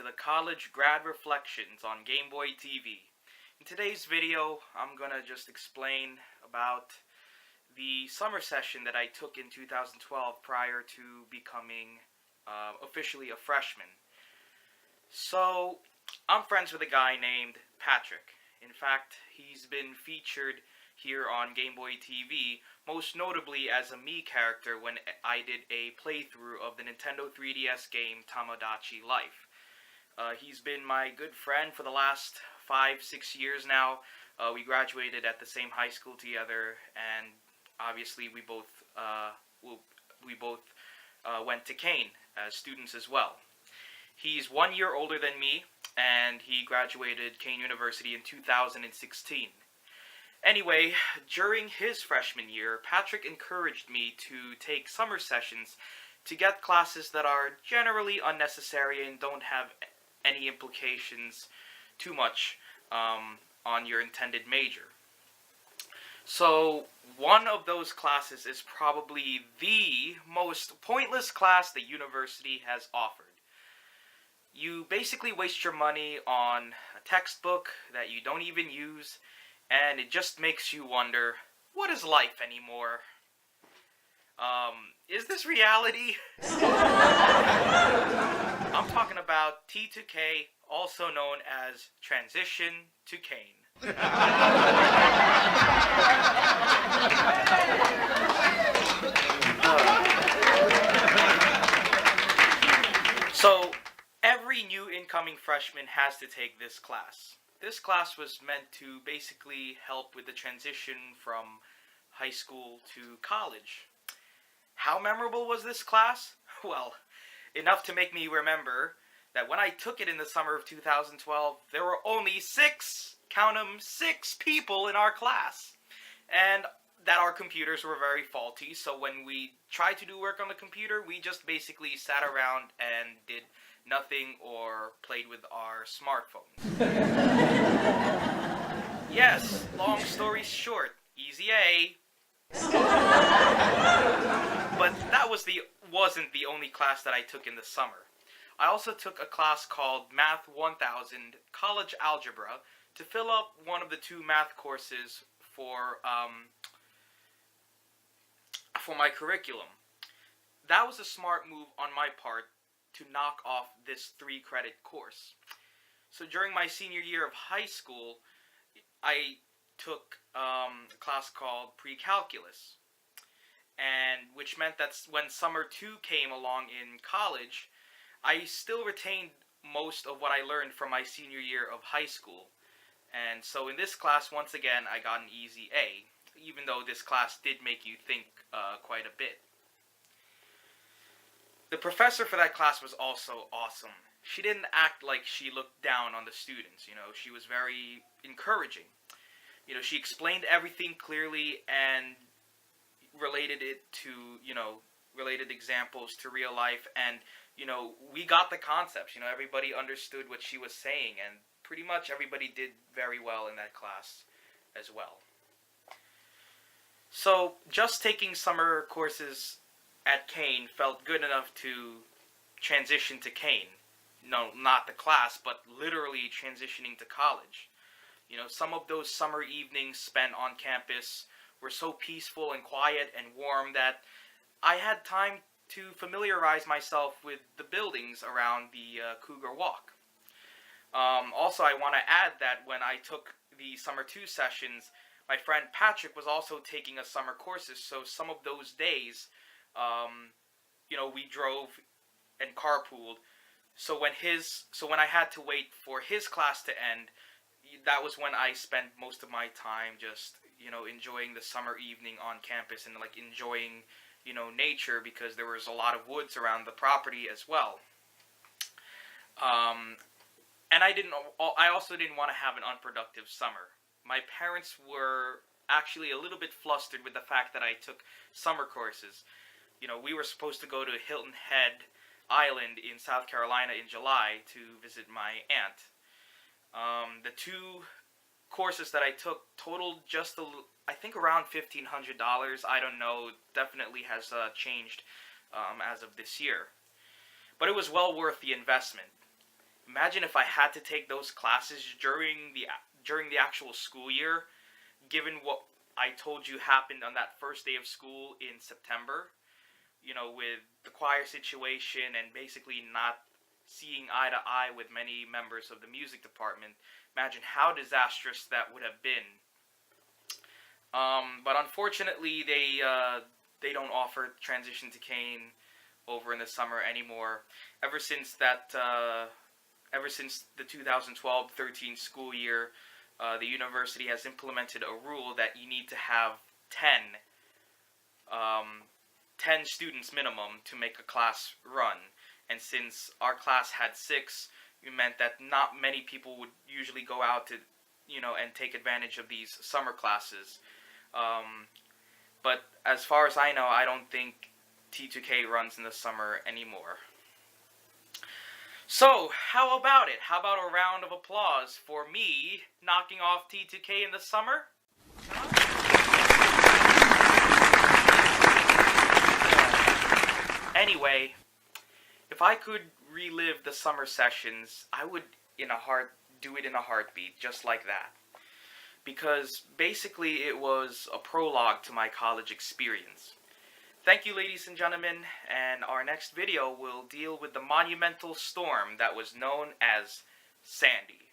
the College Grad Reflections on GameboyTV. In today's video, I'm gonna just explain about the summer session that I took in 2012 prior to becoming officially a freshman. So, I'm friends with a guy named Patrick. In fact, he's been featured here on GameboyTV, most notably as a me character when I did a playthrough of the Nintendo 3DS game Tamagotchi Life. He's been my good friend for the last 5-6 years now. We graduated at the same high school together, and obviously we both went to Kane as students as well. He's 1 year older than me, and he graduated Kane University in 2016. Anyway, during his freshman year, Patrick encouraged me to take summer sessions to get classes that are generally unnecessary and don't have any implications too much on your intended major. So, one of those classes is probably the most pointless class the university has offered. You basically waste your money on a textbook that you don't even use, and it just makes you wonder, what is life anymore? Is this reality? I'm talking about T2K, also known as Transition to Kane. So, every new incoming freshman has to take this class. This class was meant to basically help with the transition from high school to college. How memorable was this class? Well, enough to make me remember that when I took it in the summer of 2012, there were only 6 people in our class. And that our computers were very faulty, so when we tried to do work on the computer, we just basically sat around and did nothing or played with our smartphones. Yes, long story short, easy A. But that wasn't the only class that I took in the summer. I also took a class called Math 1000 College Algebra to fill up one of the 2 math courses for my curriculum. That was a smart move on my part to knock off this 3-credit course. So during my senior year of high school, I took a class called Pre-Calculus, and which meant that when summer 2 came along in college, I still retained most of what I learned from my senior year of high school. And so in this class, once again, I got an easy A, even though this class did make you think quite a bit. The professor for that class was also awesome. She didn't act like she looked down on the students, she was very encouraging. She explained everything clearly and related it to, related examples to real life, and, we got the concepts, everybody understood what she was saying, and pretty much everybody did very well in that class as well. So, just taking summer courses at Kane felt good enough to transition to Kane. No, not the class, but literally transitioning to college. Some of those summer evenings spent on campus were so peaceful and quiet and warm that I had time to familiarize myself with the buildings around the Cougar Walk. Also, I want to add that when I took the summer 2 sessions, my friend Patrick was also taking a summer courses, so some of those days, we drove and carpooled. So when I had to wait for his class to end, that was when I spent most of my time just, enjoying the summer evening on campus and enjoying, nature, because there was a lot of woods around the property as well. And I also didn't want to have an unproductive summer. My parents were actually a little bit flustered with the fact that I took summer courses. We were supposed to go to Hilton Head Island in South Carolina in July to visit my aunt. The 2 courses that I took totaled just, I think, around $1,500. I don't know, definitely has changed as of this year. But it was well worth the investment. Imagine if I had to take those classes during the actual school year, given what I told you happened on that first day of school in September, with the choir situation and basically not seeing eye to eye with many members of the music department. Imagine how disastrous that would have been. But unfortunately, they don't offer transition to Kane over in the summer anymore. Ever since the 2012-13 school year, the university has implemented a rule that you need to have 10 students minimum to make a class run. And since our class had 6, it meant that not many people would usually go out to, and take advantage of these summer classes. But as far as I know, I don't think T2K runs in the summer anymore. So, how about it? How about a round of applause for me knocking off T2K in the summer? Anyway, if I could relive the summer sessions, I would do it in a heartbeat, just like that. Because basically it was a prologue to my college experience. Thank you, ladies and gentlemen, and our next video will deal with the monumental storm that was known as Sandy.